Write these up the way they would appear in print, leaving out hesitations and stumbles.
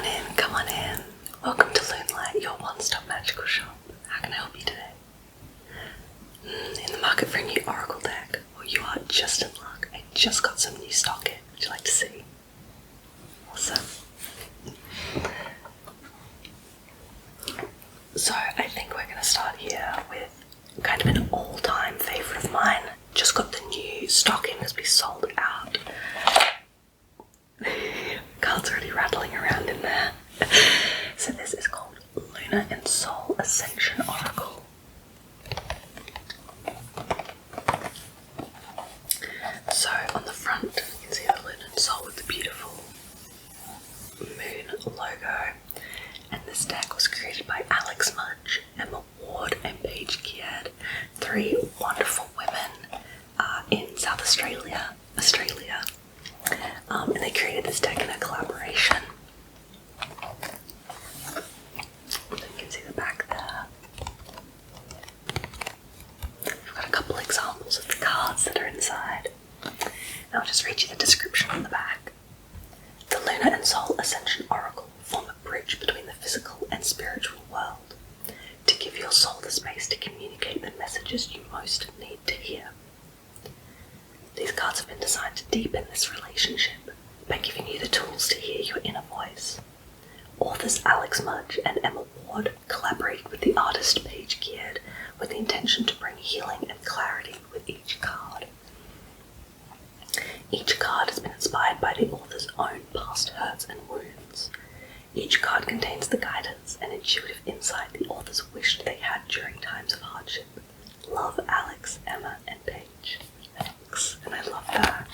in, come on in. Welcome to Moonlight, your one-stop magical shop. How can I help you today? In the market for a new oracle deck? Well, you are just in luck. I just got some new stock in. Would you like to see? Awesome. So I think we're going to start here with kind of an all-time favourite of mine. Just got the new stock in because we sold out. Cards already rattling around in there. So this is called Lunar and Soul Ascension Oracle. So on the front you can see the Lunar and Soul with the beautiful moon logo. And this deck was created by Alex Mudge, Emma Ward and Paige Kiad, three wonderful women in South Australia. And they created this deck in a collaboration. So you can see the back there. I've got a couple examples of the cards that are inside. And I'll just read you the description on the back. The Lunar and Soul Ascension Oracle form a bridge between the physical and spiritual world to give your soul the space to communicate the messages you most need to hear. These cards have been designed to deepen this relationship by giving you the tools to hear your inner voice. Authors Alex Mudge and Emma Ward collaborated with the artist Paige Kiad with the intention to bring healing and clarity with each card. Each card has been inspired by the author's own past hurts and wounds. Each card contains the guidance and intuitive insight the authors wished they had during times of hardship. Love, Alex, Emma, and Paige. Thanks. And I love that.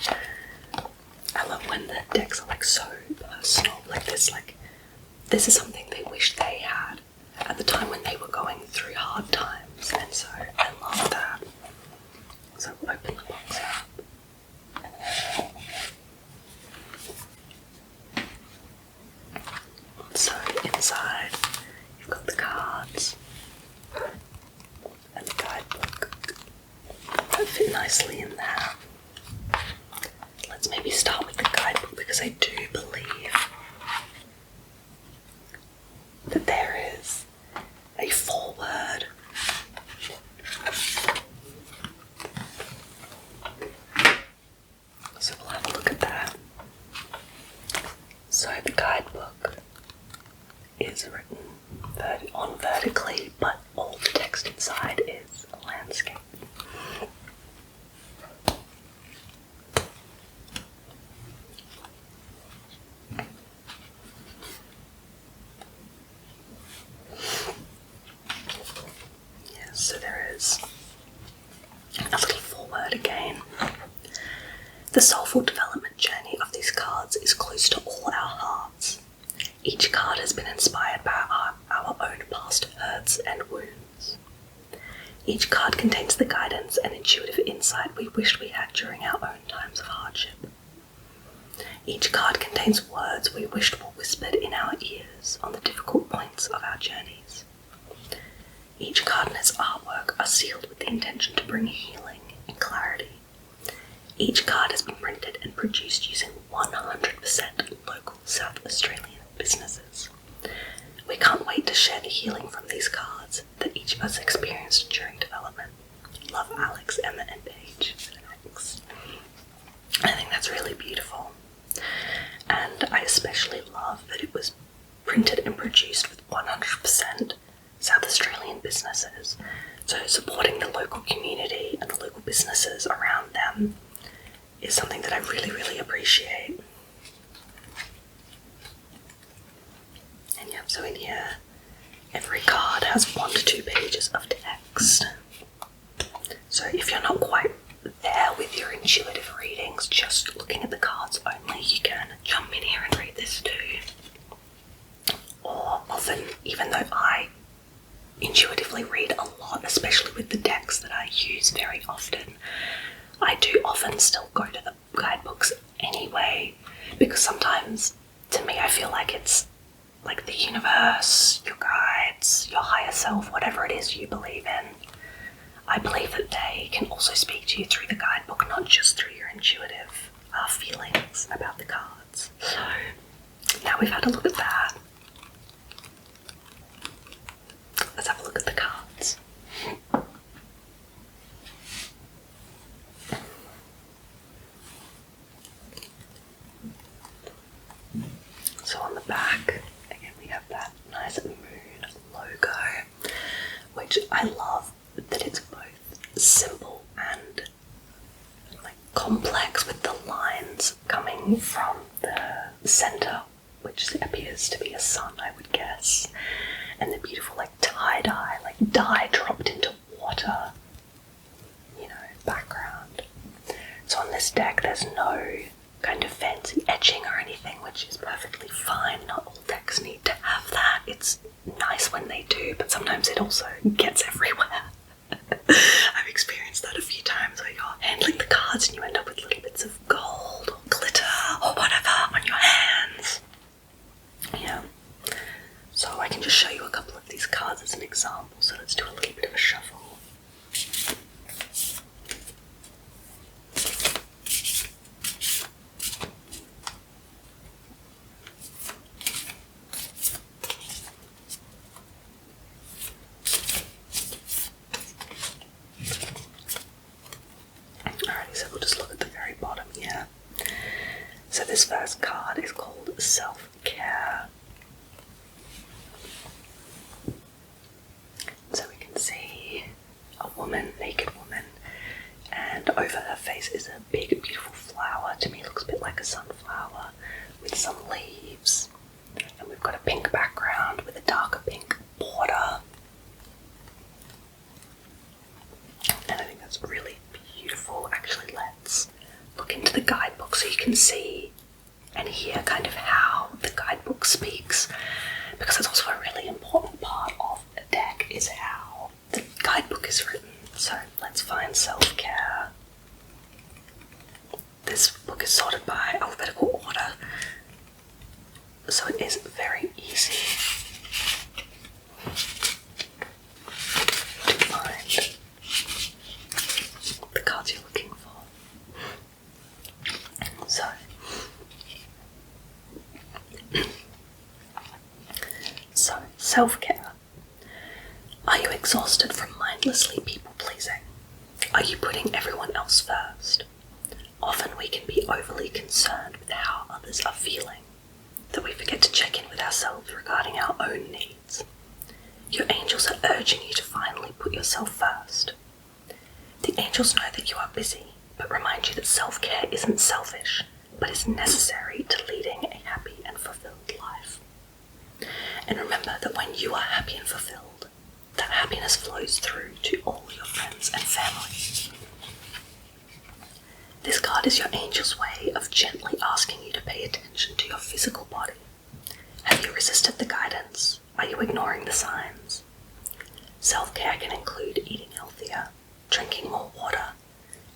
I love when the decks are like so personal, like this is something they wish they had at the time when they were going through hard times, and so I love that. So we'll open the box up. So inside you've got the cards and the guidebook that fit nicely in there. Let's maybe start with the guidebook because I do believe that there is a foreword. So we'll have a look at that. So the guidebook is written on vertically, but all the text inside is a landscape. So there is a little foreword again. The soulful development journey of these cards is close to all our hearts. Each card has been inspired by our own past hurts and wounds. Each card contains the guidance and intuitive insight we wished we had during our own times of hardship. Each card contains words we wished were whispered in our ears on the difficult points of our journeys. Each card and its artwork are sealed with the intention to bring healing and clarity. Each card has been printed and produced using 100% local South Australian businesses. We can't wait to share the healing from these cards that each of us experienced during development. Love, Alex, Emma, and Paige. Thanks. I think that's really beautiful. And I especially love that it was printed and produced with 100% South Australian businesses, so supporting the local community and the local businesses around them is something that I really, really appreciate. And yeah, so in here, every card has 1 to 2 pages of text. So if you're not quite there with your intuitive readings, just looking at the cards only, you can jump in here and read this too. Or often, even though I intuitively read a lot, especially with the decks that I use very often, I do often still go to the guidebooks anyway, because sometimes, to me, I feel like it's like the universe, your guides, your higher self, whatever it is you believe in. I believe that they can also speak to you through the guidebook, not just through your intuitive feelings about the cards. So now we've had a look at that. the back, again we have that nice moon logo, which I love that it's both simple and like complex, with the lines coming from the center, which appears to be a sun, I would guess, and the beautiful like tie-dye, like dye dropped into water, you know, background. So on this deck there's no kind of fancy etching or anything, which is perfectly fine. Not all decks need to have that. It's nice when they do, but sometimes it also gets everywhere. I've experienced that a few times where you're handling the cards and you end up with little bits of gold or glitter or whatever on your hands. Yeah. So I can just show you a couple of these cards as an example. So let's do a little bit of a shuffle. Alrighty, so we'll just look at the very bottom here. So this first card is called Self-Care. So we can see a woman, naked woman, and over her face is a big, beautiful flower. To me it looks a bit like a sunflower with some leaves. And we've got a pink background with a darker pink border. And I think that's really beautiful. Actually, let's look into the guidebook so you can see and hear kind of how the guidebook speaks, because it's also a really important part of a deck is how the guidebook is written. So let's find Self-Care. This book is sorted by alphabetical order, so it is very easy to find the cards you're looking for. So, self-care. Are you exhausted from mindlessly people-pleasing? Are you putting everyone else first? Often we can be overly concerned with how others are feeling, that we forget to check in with ourselves regarding our own needs. Your angels are urging you to finally put yourself first. The angels know that you are busy, but remind you that self-care isn't selfish, but is necessary to leading a happy and fulfilled life. And remember that when you are happy and fulfilled, that happiness flows through to all your friends and family. This card is your angel's way of gently asking you to pay attention to your physical body. Have you resisted the guidance? Are you ignoring the signs? Self-care can include eating healthier, drinking more water,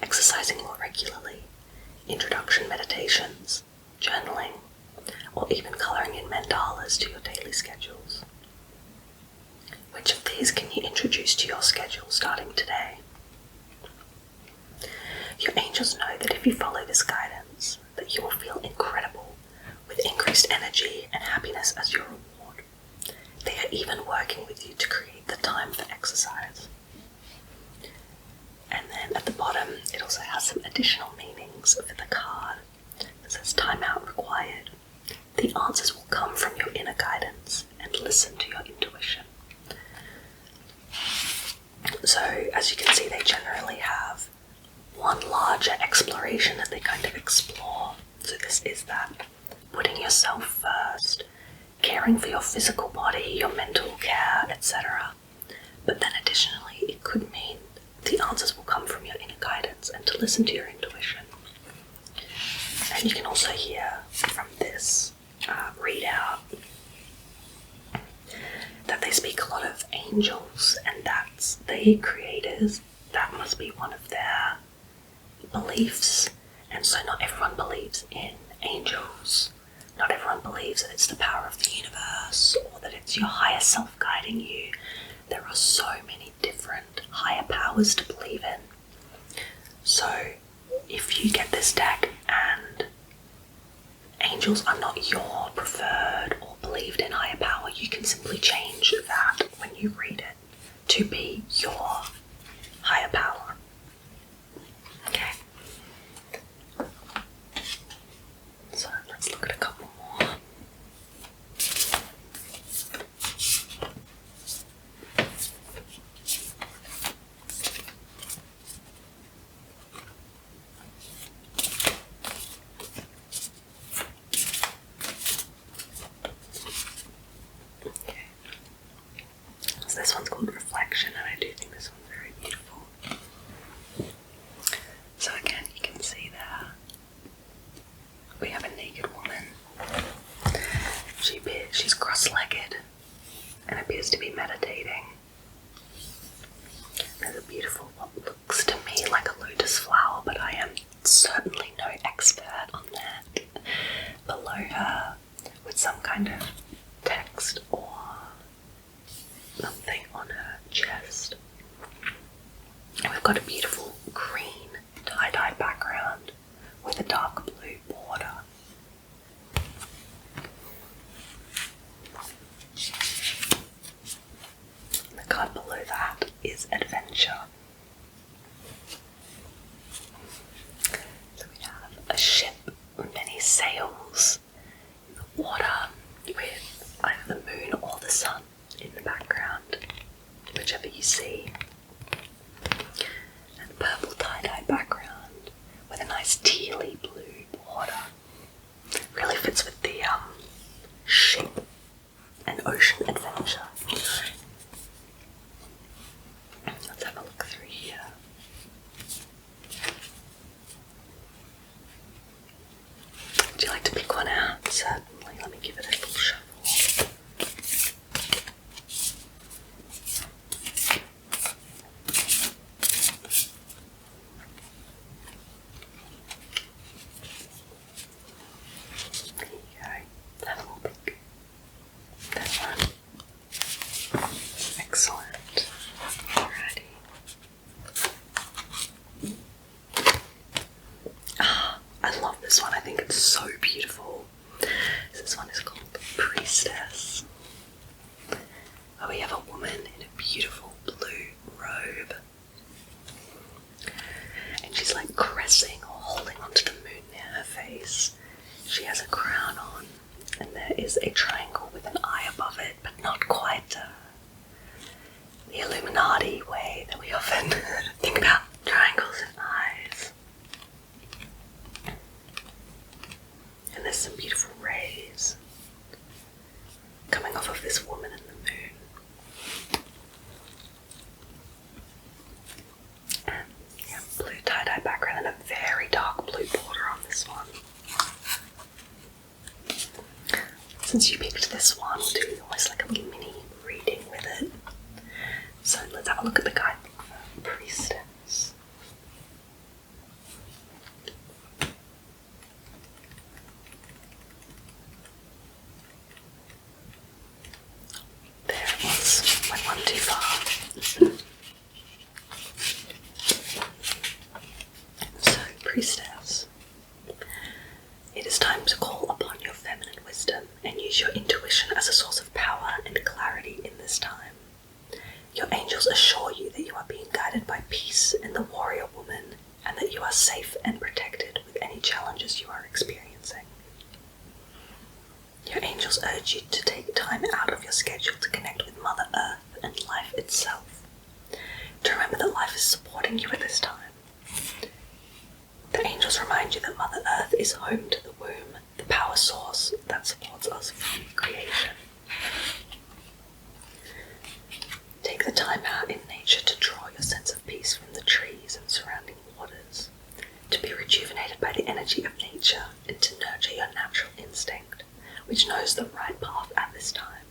exercising more regularly, introduction meditations, journaling, or even colouring in mandalas to your daily schedules. Which of these can you introduce to your schedule starting today? Your angels know that if you follow this guidance, that you will feel incredible, with increased energy and happiness as your reward. They are even working with you to create the time for exercise. And then at the bottom, it also has some additional meanings for the card. It says, time out required. The answers will come from your inner guidance, and listen to your intuition. So, as you can see, they generally have one larger exploration that they kind of explore. So this is that, putting yourself first, caring for your physical body, your mental care, etc. But then additionally, it could mean the answers will come from your inner guidance and to listen to your intuition. And you can also hear from this readout that they speak a lot of angels, and that's the creators. That must be one of their beliefs. And so not everyone believes in angels. Not everyone believes that it's the power of the universe or that it's your higher self guiding you. There are so many different higher powers to believe in. So if you get this deck and angels are not your preferred or believed in higher power, you can simply change that when you read it to be your higher power. Okay. So let's look at a couple more. She's cross-legged and appears to be meditating. There's a beautiful, what looks to me like a lotus flower, but I am certainly no expert on that, below her with some kind of text or something on her chest. And we've got a beautiful green tie-dye background with a dark blue border. The card below that is Adventure. So we have a ship with many sails in the water with either the moon or the sun in the background, whichever you see. And a purple tie-dye background with a nice tealy blue border. Really fits with the ship and ocean adventure. Let's have a look through here. Would you like to pick one out? Certainly. Let me give it a little shuffle. There you go. Have a little pick. That one. Excellent. Alrighty. I love this one. I think it's so beautiful. This one is called Priestess. Oh, we have a woman in a beautiful blue robe. And she's like caressing or holding onto the moon near her face. She has a crown on, and there is a triangle with an eye above it, but not quite the Illuminati way that we often think about triangles and eyes. And there's some beautiful rays coming off of this woman and the moon. And yeah, blue tie-dye background and a very dark blue border on this one. Since you picked this one, we'll do almost like a little mini reading with it. So let's have a look at the guidebook for Priestess. There it was. Went one too far. So, Priestess. It is time to call upon your feminine wisdom and use your intuition as a source of power and clarity in this time. Your angels assure you that you are being guided by peace and the warrior woman, and that you are safe and protected with any challenges you are experiencing. Your angels urge you to take time out of your schedule to connect with Mother Earth and life itself, to remember that life is supporting you at this time. The angels remind you that Mother Earth is home to the womb, the power source that supports us from creation. Take the time out in nature to draw your sense of peace from the trees and surrounding waters, to be rejuvenated by the energy of nature and to nurture your natural instinct, which knows the right path at this time.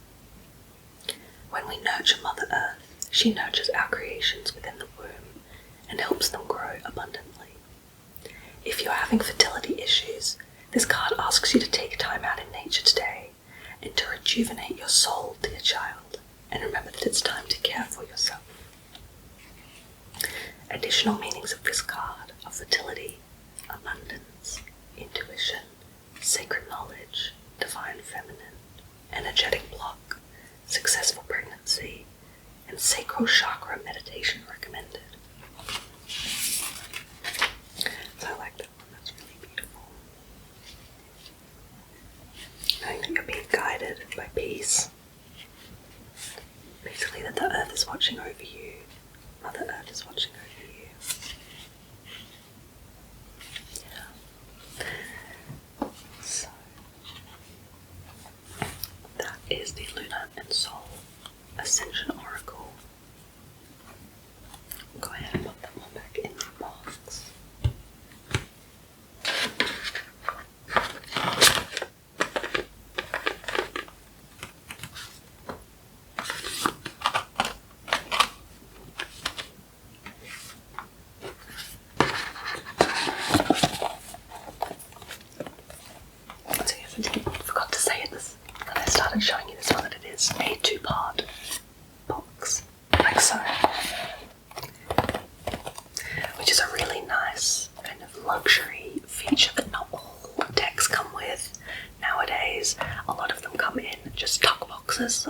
When we nurture Mother Earth, she nurtures our creations within the womb and helps them grow abundantly. If you are having fertility issues, this card asks you to take time out in nature today and to rejuvenate your soul, dear child, and remember that it's time to care for yourself. Additional meanings of this card are fertility, abundance, intuition, sacred knowledge, divine feminine, energetic block, successful pregnancy, and sacral chakra meditation recommended. So I like that one, that's really beautiful. Knowing that you're being guided by peace. Basically that the earth is watching over you. Mother Earth is watching over you. Yeah. So that is the Lunar and Soul Ascension Oracle. Go ahead and put that one back in the box. started showing you this one, that it is a 2-part box, like so, which is a really nice kind of luxury feature that not all decks come with nowadays. A lot of them come in just tuck boxes,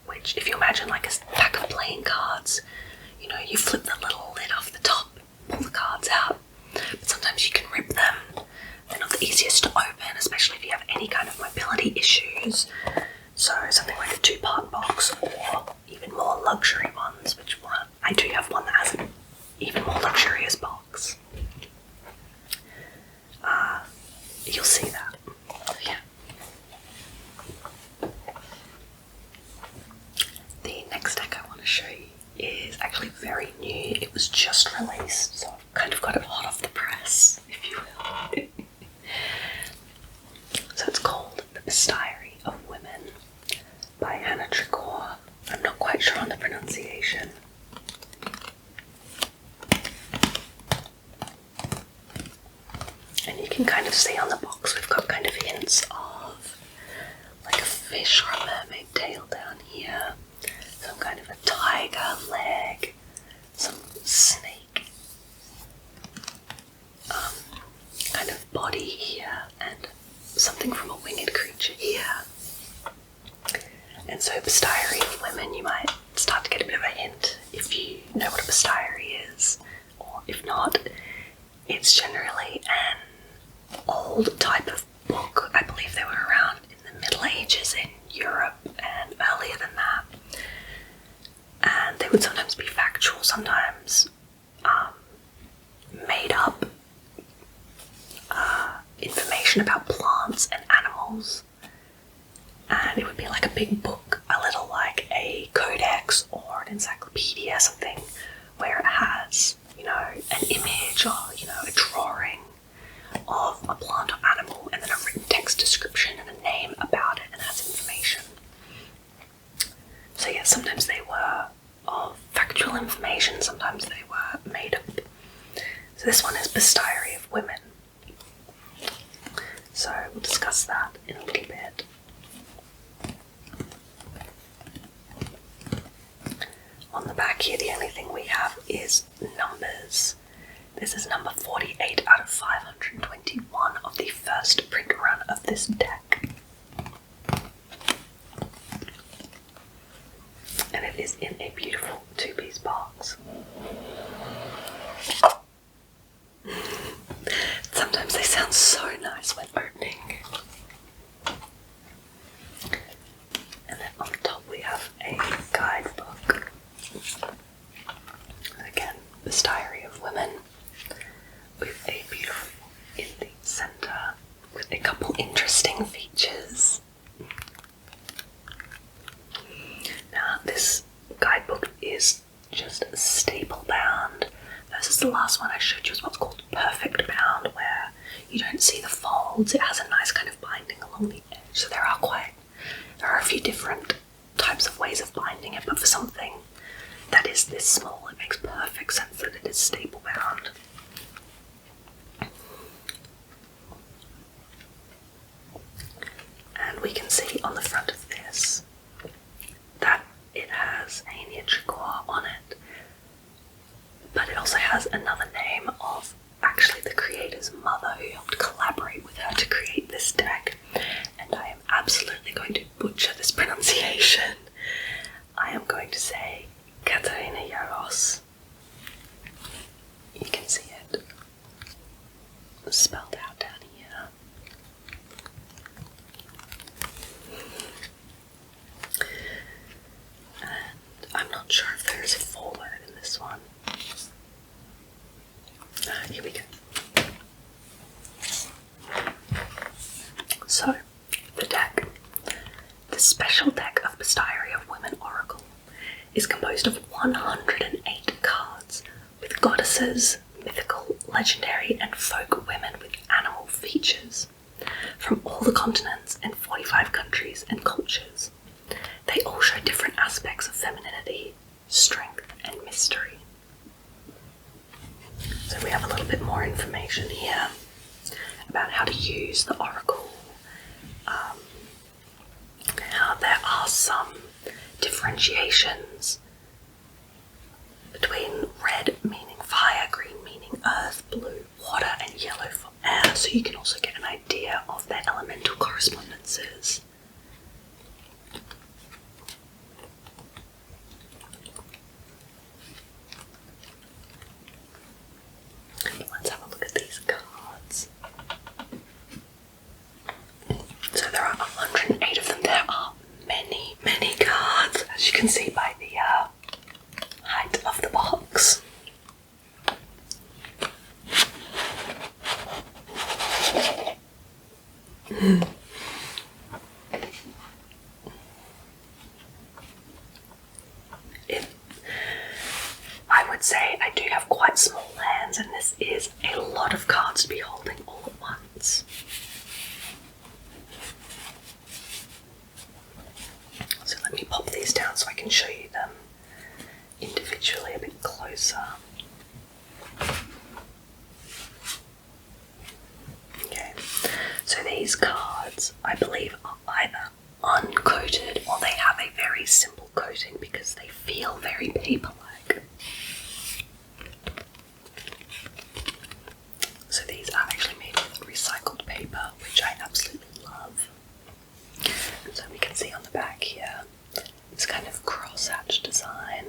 which, if you imagine like a pack of playing cards, you know, you flip the little lid off the top, pull the cards out, but sometimes you can rip them. They're not the easiest to open, especially if you have any kind of mobility issues. So something like a 2-part box, or even more luxury ones, which I do have one that has an even more luxurious box. You'll see that. Yeah. The next deck I want to show you is actually very new. It was just released, so I've kind of got it hot off the press, if you will. So it's called The Bestiary of Women by Hannah Tricor. I'm not quite sure on the pronunciation. And you can kind of see on the box we've got kind of hints of like a fish or a mermaid tail down here, some kind of a tiger leg, some snake kind of body here, and something from a winged creature here. And so Bestiary of Women, you might start to get a bit of a hint if you know what a bestiary is, or if not, it's generally an old type of book. I believe they were around in the Middle Ages in Europe and earlier than that. And they would sometimes be factual, sometimes made up information about plants and animals. And it would be like a big book, a little like a codex or an encyclopedia, something where it has, you know, an image or, you know, a drawing of a plant or animal, and then a written text description and a name about it, and has information. So yeah, sometimes they were of factual information, sometimes they were made up. So this one is Bestiary of Women. So we'll discuss that in a little bit. On the back here, the only thing we have is numbers. This is number 48 out of 521 of the first print run of this deck. And it is in a beautiful 2-piece box. Sometimes they sound so nice when opening. And then on the top we have a guidebook. Again, Bestiary of Women, with a beautiful in the centre, with a couple interesting features. Now, this guidebook is just staple bound. This is the last one I showed you, is what's called perfect bound, where you don't see the folds. It has a nice kind of binding along the edge. So there are a few different types of ways of binding it, but for something that is this small, it makes perfect sense that it is staple bound. And we can see on the front of this that it has Hannah Tricor on it, but it also has another name of actually the creator's mother, who helped collaborate with her to create this deck, and I am absolutely going to butcher this pronunciation. I am going to say Katarina Yaros. You can see it spelled out down here. And I'm not sure if there is a foreword in this one. Here we go. So, the deck. The special deck of Bestiary of Women Oracle is composed of 108 cards with goddesses, mythical, legendary, and folk women with animal features from all the continents and 45 countries and cultures. They all show different aspects of femininity, strength, and mystery. So we have a little bit more information here about how to use the Oracle. differentiations between red meaning fire, green meaning earth, blue water, and yellow for air, so you can also get an idea of their elemental correspondences. Let's have a look at these cards. So there are 108 of them. There are many, many cards, as you can see by the height of the box. I would say I do have quite small hands, and this is a lot of cards to be holding all at once. So let me pop these down so I can show you them individually a bit closer. Okay, so these cards, I believe, are either uncoated or they have a very simple coating because they feel very paper-like. So these are actually made with recycled paper, which I absolutely love. So we can see on the back here, this kind of cross-hatch design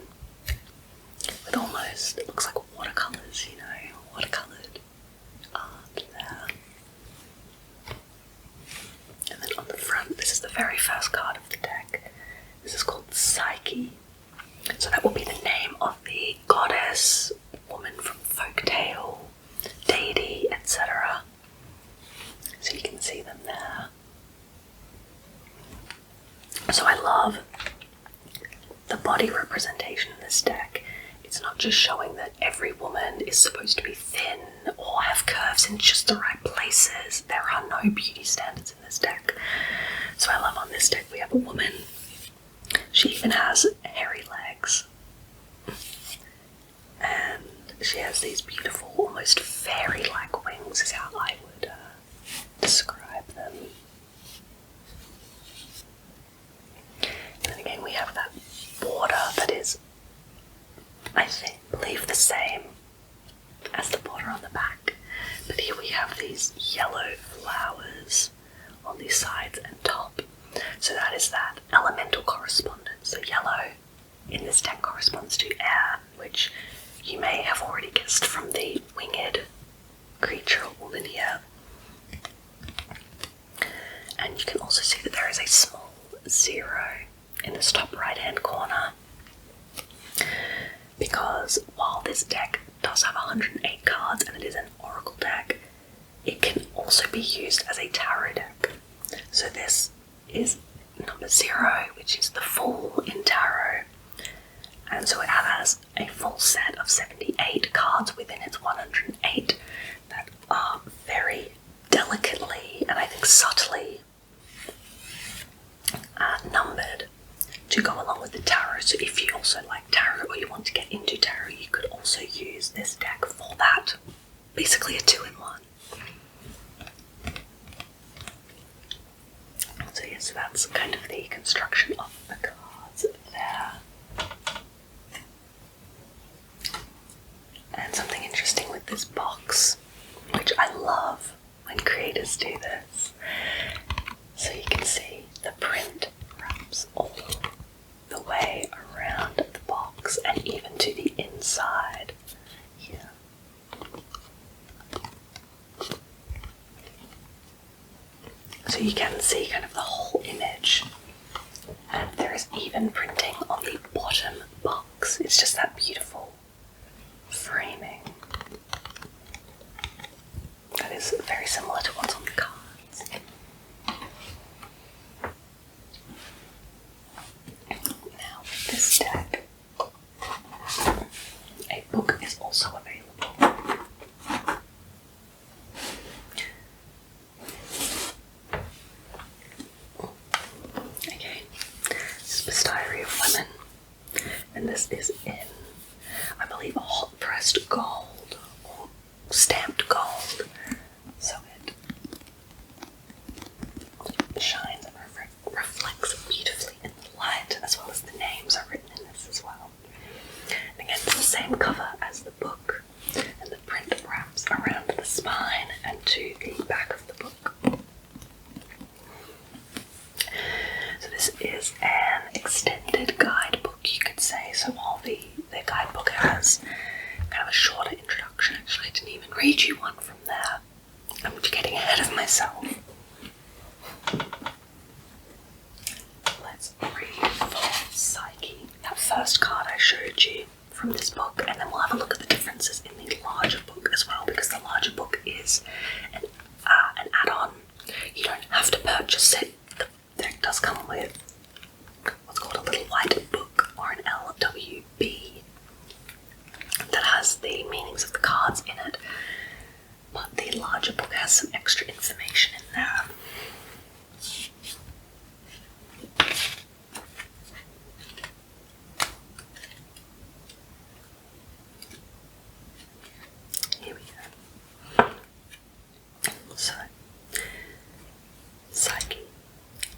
with almost, it looks like watercolours, you know, watercoloured art there. And then on the front, this is the very first card of the deck. This is called Psyche. So that will be the name of the goddess, woman from folktale, deity, etc. So you can see them there. So I love the body representation in this deck. It's not just showing that every woman is supposed to be thin or have curves in just the right places. There are no beauty standards in this deck. So I love on this deck we have a woman. She even has hairy legs. And she has these beautiful, almost fairy-like wings is how I would describe them. And then again we have that border that is, I believe, the same as the border on the back. But here we have these yellow flowers on the sides and top. So that is that elemental correspondence. So yellow in this deck corresponds to air, which you may have already guessed from the winged creature or woman here. And you can also see that there is a small 0 in this top right hand corner, because while this deck does have 108 cards and it is an oracle deck, it can also be used as a tarot deck. So this is number 0, which is the Fool in tarot, and so it has a full set of 78 cards within its 108 that are very delicately and I think subtly numbered to go along with the tarot. So if you also like tarot or you want to get into tarot, you could also use this deck for that. Basically a 2-in-1. So yes, that's kind of the construction of the cards there. And something interesting with this box, which I love when creators do this, so you can see the print wraps all the way around the box and even to the inside here. So you can see kind of the whole image, and there is even printing on the bottom box. It's just that beautiful framing that is very similar to what's on the cards. Now with this deck, a book is also available. Okay, this is Bestiary of Women, and this is in, I believe, a hot pressed gold or stamped gold, so it shines and reflects beautifully in the light, as well as the names this is an extended guidebook, you could say. So while the guidebook has kind of a shorter introduction, actually I didn't even read you one from there. I'm getting ahead of myself. Let's read for Psyche, that first card I showed you from this book, and then we'll have a look at the differences in the larger book as well, because the larger book is an add-on. You don't have to purchase it. The deck does come with what's called a little white book, or an LWB, that has the meanings of the cards in it, but the larger book has some extra information in there. Here we go. So, Psyche.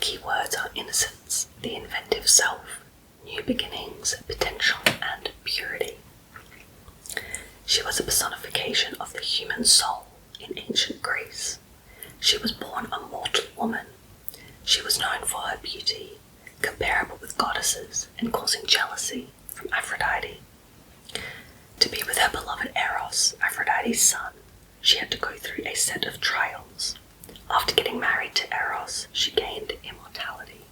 Keywords are innocence, the inventive self, new beginnings, potential, and purity. She was a personification of the human soul in ancient Greece. She was born a mortal woman. She was known for her beauty, comparable with goddesses and causing jealousy from Aphrodite. To be with her beloved Eros, Aphrodite's son, she had to go through a set of trials. After getting married to Eros, she gained immortality.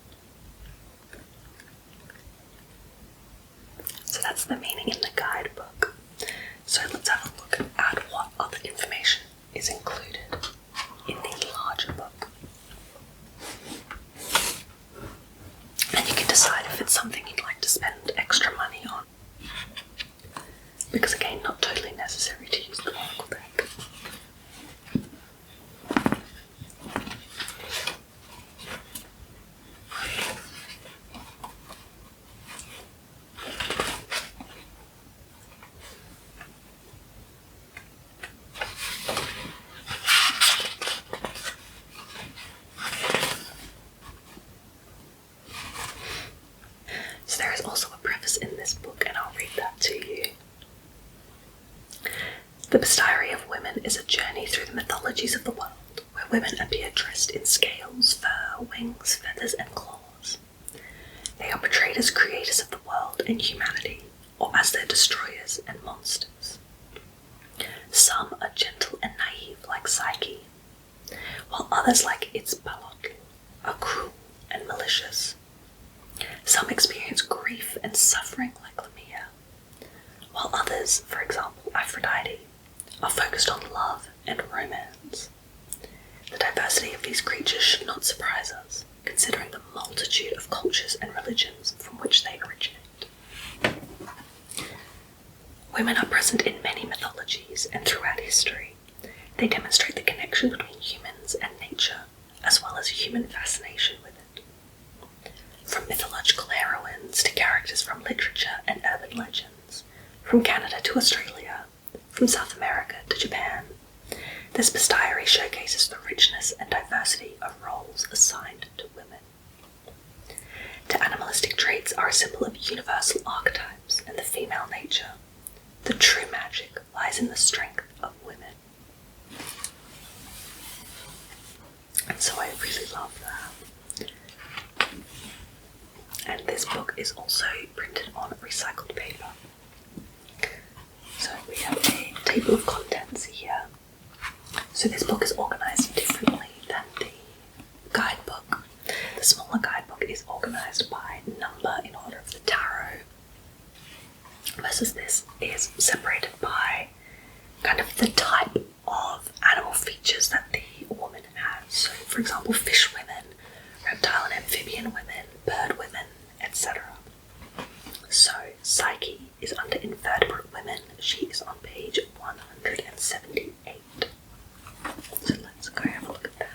So that's the meaning in the guidebook. So let's have a look at what other information is included in the larger book. And you can decide if it's something you'd like to spend extra money on. Because again, not totally necessary to use the Oracle deck. So there is also a preface in this book, and I'll read that to you. The Bestiary of Women is a journey through the mythologies of the world, where women appear dressed in scales, fur, wings, feathers, and claws. They are portrayed as creators of the world and humanity, or as their destroyers and monsters. Some are gentle and naive like Psyche, while others like Itzbalotl are cruel and malicious. Some experience grief and suffering like Lamia, while others, for example Aphrodite, are focused on love and romance. The diversity of these creatures should not surprise us, considering the multitude of cultures and religions from which they originate. Women are present in many mythologies and throughout history. They demonstrate the connection between humans and nature, as well as human fascination with it. From mythological heroines to characters from literature and urban legends, from Canada to Australia, from South America to Japan, this bestiary showcases the richness and diversity of roles assigned to women. The animalistic traits are a symbol of universal archetypes and the female nature. The true magic lies in the strength of women. And so I really love that. And this book is also printed on recycled paper. So we have a table of contents here. So this book is organised differently than the guidebook. The smaller guidebook is organised by number in order of the tarot, versus this is separated by kind of the type of animal features that the woman has. So for example, fish women, reptile and amphibian women, bird women, etc. So Psyche is under invertebrate women. She is on page 178. So let's go have a look at that.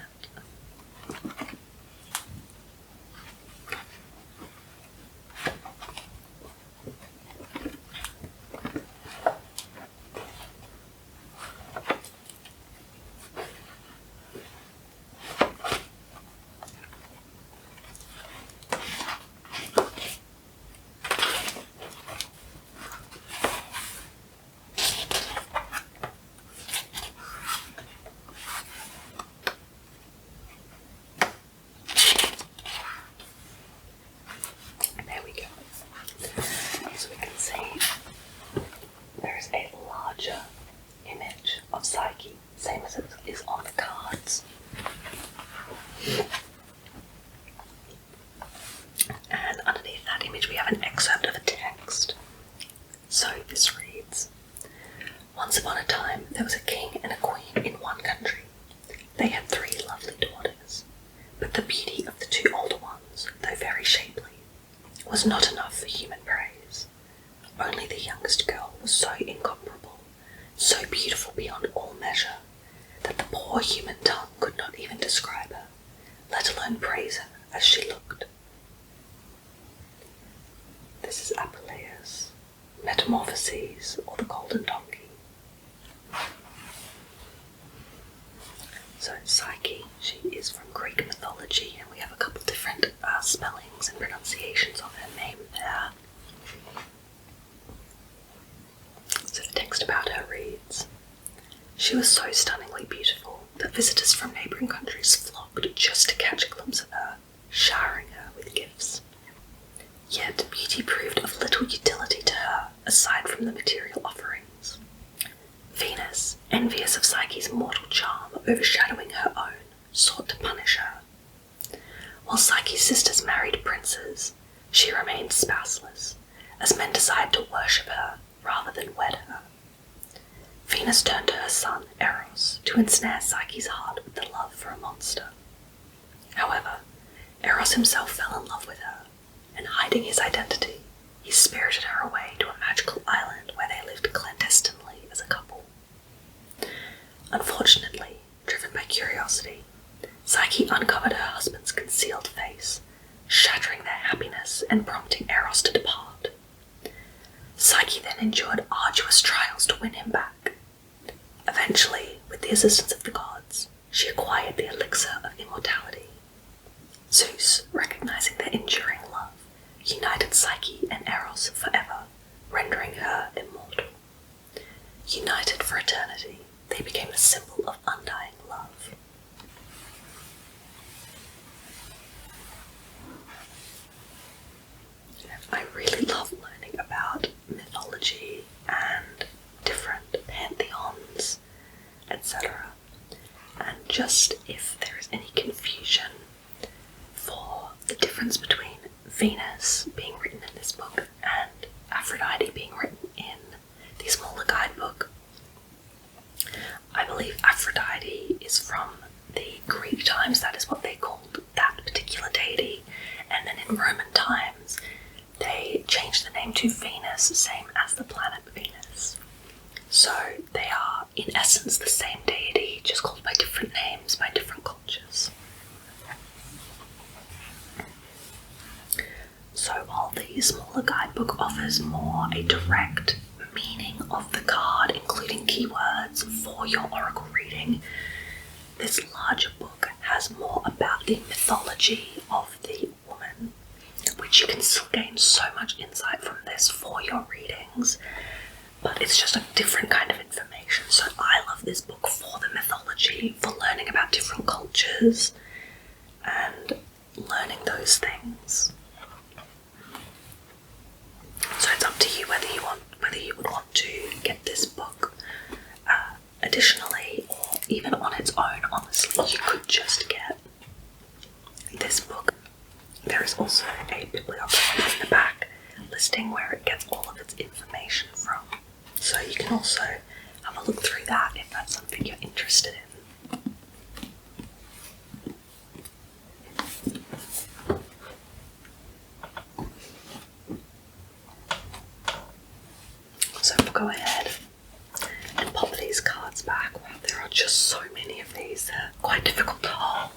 image we have an excerpt of a text. So this reads, "Once upon a time there was a king and a queen in one country. They had 3 lovely daughters, but the beauty of the 2 older ones, though very shapely, was not enough for human praise. Only the youngest girl was so incomparable, so beautiful beyond all measure, that the poor human tongue could not even describe her, let alone praise her as she looked." This is Apuleius, Metamorphoses, or the Golden Donkey. So Psyche, she is from Greek mythology, and we have a couple different spellings and pronunciations of her name there. So the text about her reads, "She was so stunningly beautiful that visitors from neighbouring countries flocked just to catch a glimpse of her, showering her with gifts. Yet beauty proved of little utility to her aside from the material offerings. Venus, envious of Psyche's mortal charm overshadowing her own, sought to punish her. While Psyche's sisters married princes, she remained spouseless, as men desired to worship her rather than wed her. Venus turned to her son, Eros, to ensnare Psyche's heart with the love for a monster. However, Eros himself fell in love with her, and hiding his identity, he spirited her away to a magical island where they lived clandestinely as a couple. Unfortunately, driven by curiosity, Psyche uncovered her husband's concealed face, shattering their happiness and prompting Eros to depart. Psyche then endured arduous trials to win him back. Eventually, with the assistance of the gods, she acquired the elixir of immortality. Zeus, recognizing their enduring love, united Psyche and Eros forever, rendering her immortal. United for eternity, they became a symbol of undying love." I really love learning about mythology and different pantheons, etc. And just if there is any confusion for the difference between Venus being written in this book and Aphrodite being written in the smaller guidebook, I believe Aphrodite is from the Greek times. That is what they called that particular deity, and then in Roman times they changed the name to Venus, same as the planet Venus. So they are in essence the same deity, just called by different names by different cultures. So while the smaller guidebook offers more a direct meaning of the card, including keywords for your oracle reading, this larger book has more about the mythology of the woman, which you can still gain so much insight from this for your readings, but it's just a different kind of information. So I love this book for the mythology, for learning about different cultures and learning those things. So it's up to you whether you would want to get this book additionally, or even on its own. Honestly, you could just get this book. There is also a bibliography in the back listing where it gets all of its information from. So you can also have a look through that if that's something you're interested in. So we'll go ahead and pop these cards back. Wow, there are just so many of these. They're quite difficult to hold.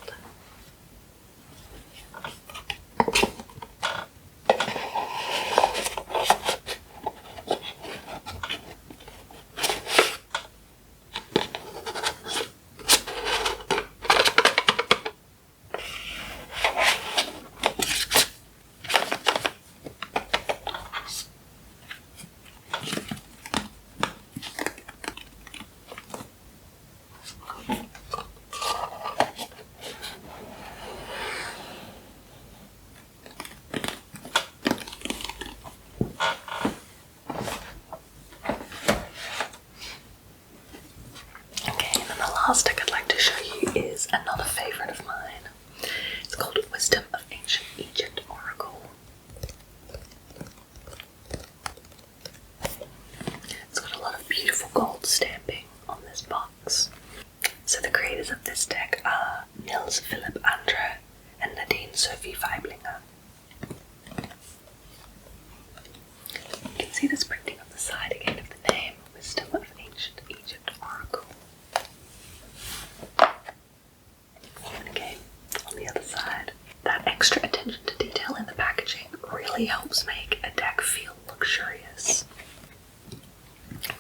really helps make a deck feel luxurious.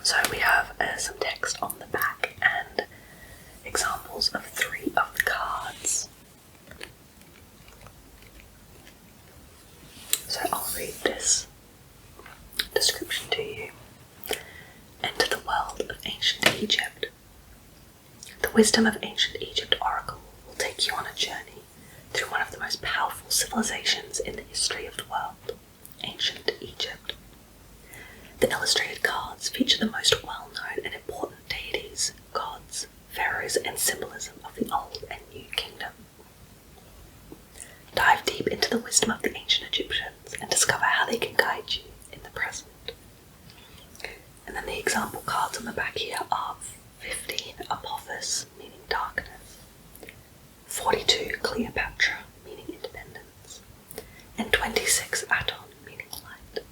So we have some text on the back and examples of 3 of the cards. So I'll read this description to you. Enter the world of ancient Egypt. The wisdom of ancient Egypt oracle will take you on a journey through one of the most powerful civilizations in the history of the world, ancient Egypt. The illustrated cards feature the most well-known and important deities, gods, pharaohs, and symbolism of the Old and New Kingdom. Dive deep into the wisdom of the ancient Egyptians and discover how they can guide you in the present. And then the example cards on the back here are 15 Apophis, meaning darkness, 42 Cleopatra, meaning independence, and 26 Aton, meaning light.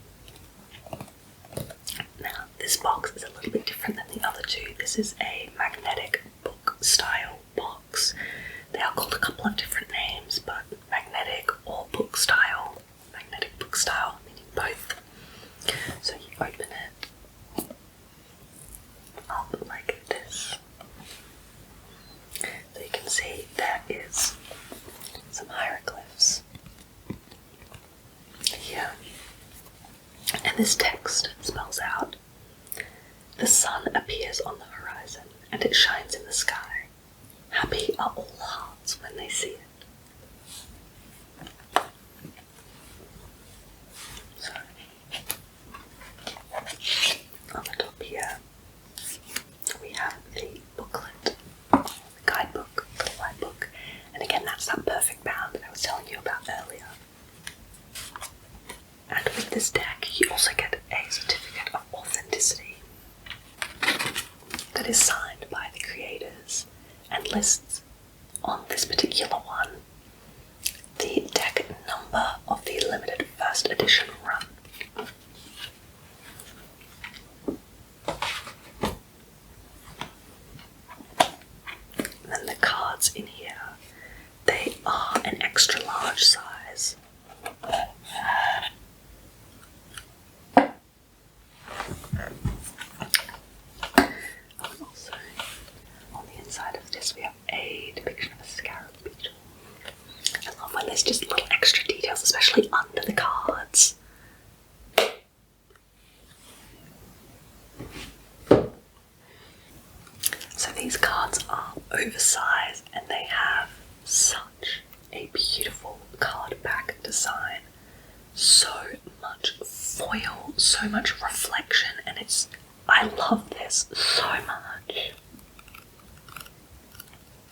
Now, this box is a little bit different than the other two. This is a magnetic book style box. They are called a couple of different names, but magnetic or book style. Magnetic book style, meaning both. So you open it up like this. So you can see there is some hieroglyphs here. And this text spells out, the sun appears on the horizon and it shines in the sky. Happy are all hearts when they see it. So, on the top here, we have the booklet, the guidebook, the white book, and again that's that perfect bound that I was telling you about earlier. And with this deck, you also get a certificate of authenticity that is signed by the creators and lists on this particular one the deck number of the limited first edition run. And then the cards in here, they are an extra large size. Also, on the inside of this we have a depiction of a scarab beetle. I love when there's just little extra details, especially under the cards. So these cards are oversized and they have such a beautiful card back design. So much foil, so much reflection, and I love this so much.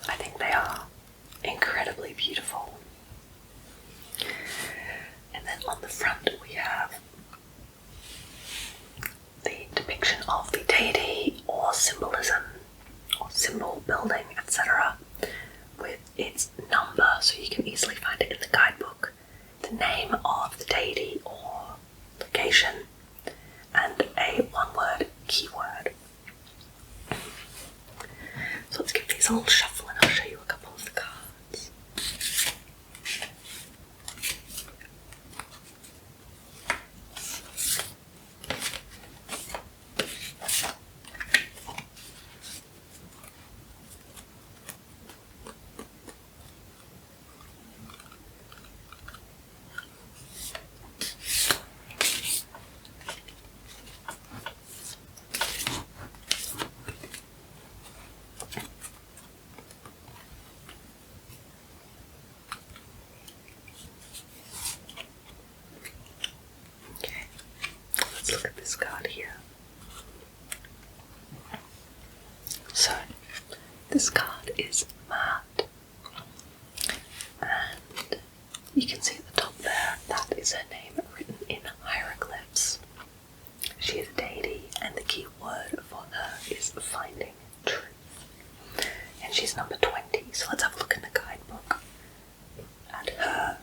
I think they are incredibly beautiful. And then on the front we have the depiction of the deity or symbolism or symbol building, etc. with its number, so you can easily find it in the guidebook, the name of the deity or location, and a one-word keyword. So let's give these a little shuffle and I'll show you a couple of the cards. Let's look at this card here. So, this card is matte, and you can see at the top there, that is her name written in hieroglyphs. She is a deity, and the key word for her is finding truth. And she's number 20, so let's have a look in the guidebook at her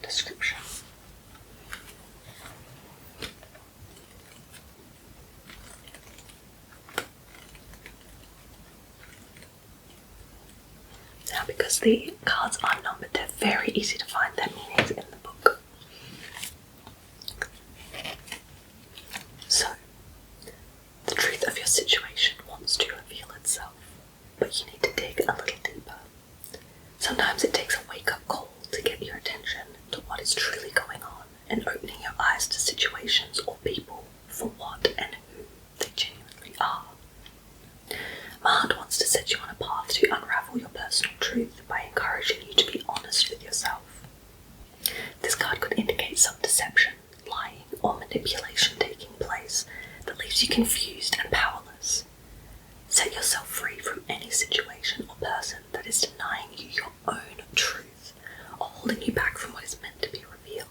description. Now, because the cards are numbered, they're very easy to find their meanings in the book. is truly going on and opening your eyes to situations or people for what and who they genuinely are. Mahat wants to set you on a path to unravel your personal truth by encouraging you to be honest with yourself. This card could indicate some deception, lying, or manipulation taking place that leaves you confused and powerless. Set yourself free from any situation or person that is denying you your own truth or holding you back from what is meant to be revealed.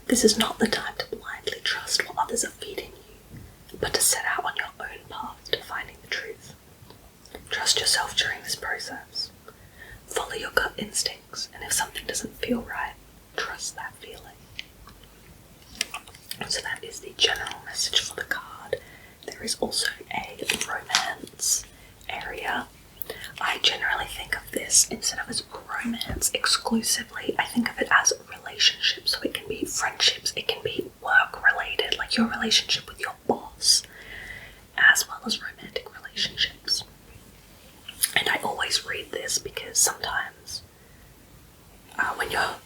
This is not the time to blindly trust what others are feeding you, but to set out on your own path to finding the truth. Trust yourself during this process. Follow your gut instincts, and if something doesn't feel right, trust that feeling. So that is the general message for the card. There is also a romance area. I generally think of this, instead of as romance exclusively, I think of it as relationships. So it can be friendships, it can be work related, like your relationship with your boss, as well as romantic relationships. And I always read this because sometimes when you're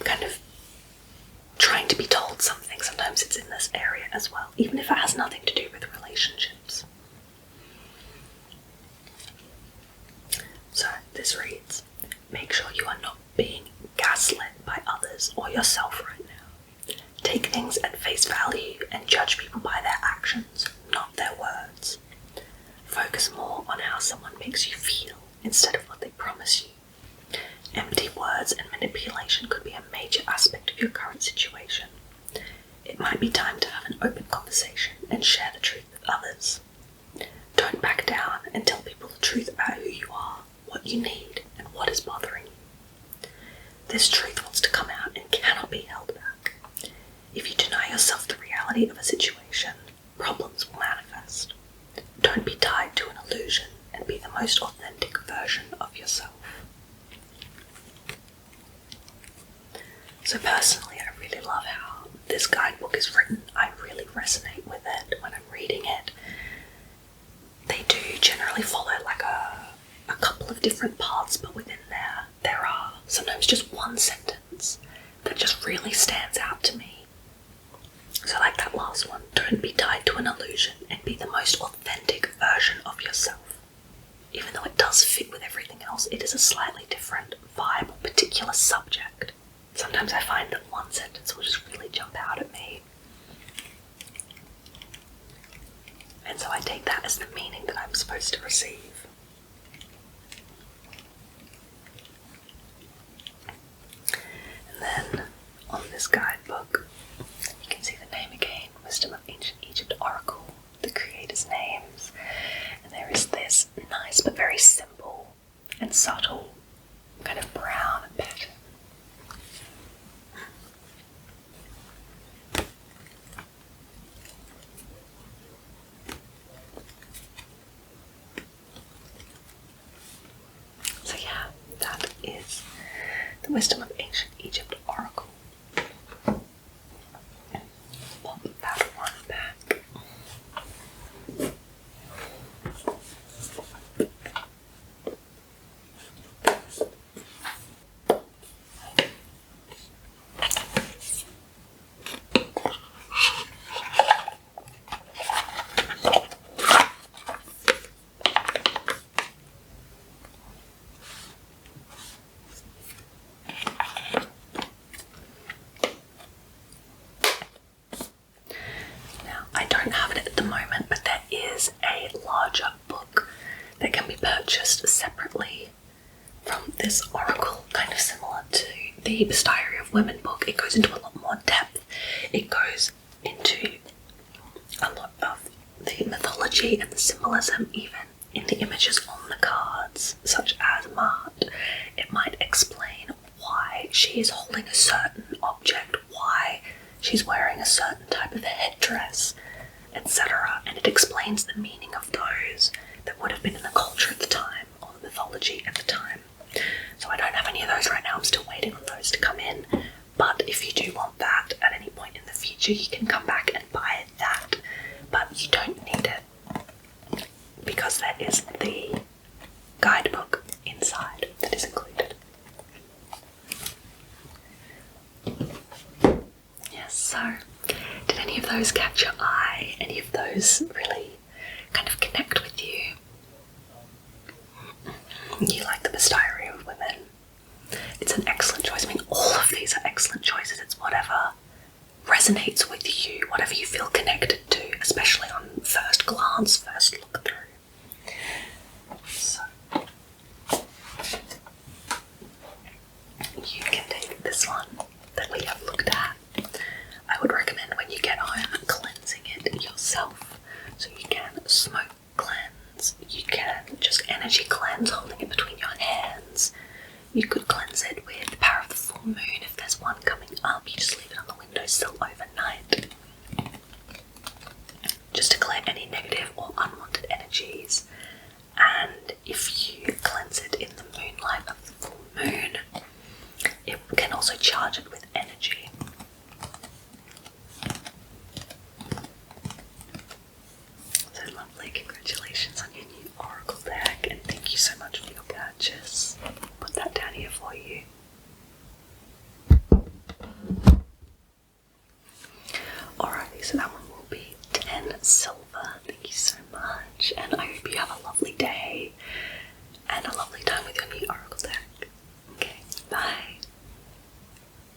kind of trying to be told something, sometimes it's in this area as well, even if it has nothing to do with relationships. So this reads, make sure you are not being gaslit by others or yourself right now. Take things at face value and judge people by their actions, not their words. Focus more on how someone makes you feel instead of what they promise you. Empty words and manipulation could be a major aspect of your current situation. It might be time to have an open conversation and share the truth with others. Don't back down and tell people the truth about who you are, what you need, and what is bothering you. This truth wants to come out and cannot be held back. If you deny yourself the reality of a situation, problems will manifest. Don't be tied to an illusion and be the most authentic version of yourself. So personally, I really love how this guidebook is written. I really resonate with it when I'm reading it. They do generally follow like a couple of different parts, but within there are sometimes just one sentence that just really stands out to me. So like that last one, don't be tied to an illusion and be the most authentic version of yourself. Even though it does fit with everything else, it is a slightly different vibe or particular subject. Sometimes I find that one sentence will just really jump out at me. And so I take that as the meaning that I'm supposed to receive. And then on this guidebook, you can see the name again, Wisdom of Ancient Egypt Oracle, the creator's names. And there is this nice but very simple and subtle kind of brown pattern. So yeah, that is the Wisdom of Ancient Egypt Oracle. Pop that one back. I don't have it at the moment, but there is a larger book that can be purchased separately from this oracle, kind of similar to the Bestiary of Women book. It goes into a lot more depth. It goes into a lot of the mythology and the symbolism even in the images on the cards, such as Mahat. It might explain why she is holding a certain object, why she's wearing a certain type of headdress, etc. And it explains the meaning of those that would have been in the culture at the time, or the mythology at the time. So I don't have any of those right now, I'm still waiting on those to come in. But if you do want that at any point in the future, you can come back and buy that. But you don't need it, because there is the guidebook inside that is included. So, did any of those catch your eye? Any of those really kind of connect with you? You like the Bestiary of Women? It's an excellent choice. I mean, all of these are excellent choices. It's whatever resonates with you, whatever you feel connected to, especially on first glance, first look through. So, you can take this one that we have looked at. I would recommend when you get home cleansing it yourself. So you can smoke cleanse, you can just energy cleanse, holding it between your hands. You could cleanse it with the power of the full moon if there's one coming up. You just leave it on the windowsill overnight. Just to clear any negative or unwanted energies. And if you cleanse it in the moonlight of the full moon, it can also charge it with energy. So lovely, congratulations on your new Oracle deck, and thank you so much for your purchase. I'll put that down here for you. Alrighty, so that one will be 10 silver. Thank you so much, and I hope you have a lovely day and a lovely